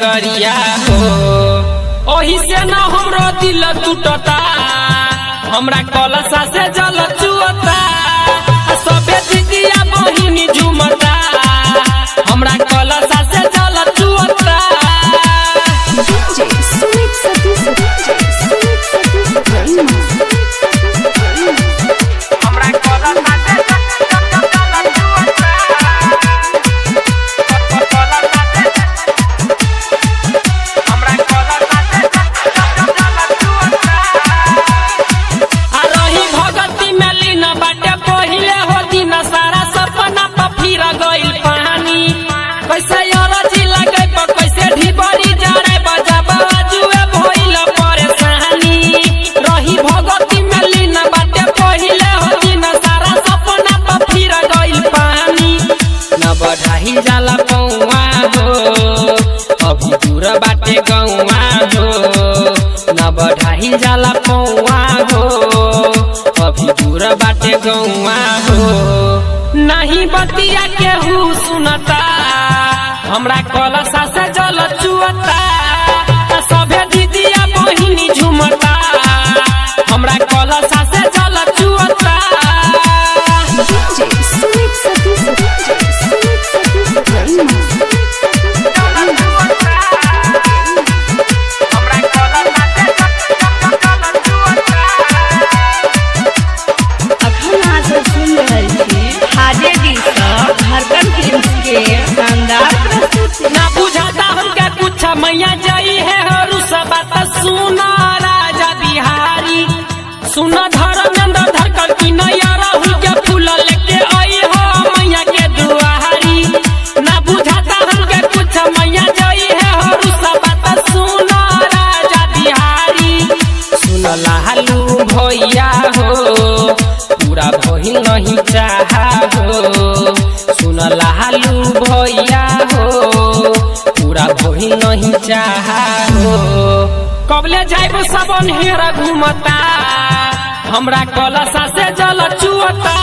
नगरिया हो ओही से न हमरो दिल टूटता हमरा कलसा से जल चुअता सबे दीदिया बहिनी झुमता हमरा कलसा से जल चुअता जाला पौआ हो अभी दूर बाटे गौआ हो न बढ़ाई जाला पौआ हो अभी दूर बाटे गौआ हो नहीं बतिया केहू सुनता हमरा कलसा से जल चुअता सभे दीदिया बहिनी झुमता हमरा कलसा से जल चुअता ना बुझाता हमके कुछ मैया जाई है हरू सब बात सुना राजा बिहारी सुन धर्मेंद्र धरकर की नया राहुल के फूल लेके आई हो मैया के दुआरी ना बुझाता हमके कुछ मैया जाई है हरू सब बात सुना राजा बिहारी सुन लालू भैया हो पूरा भइल नहीं चाहा हो सुन लालू भैया हो पूरा भइल नहीं चाहा हो कबले जाइब सबन हेरा घूमता हमरा कलसा से जल चुअता।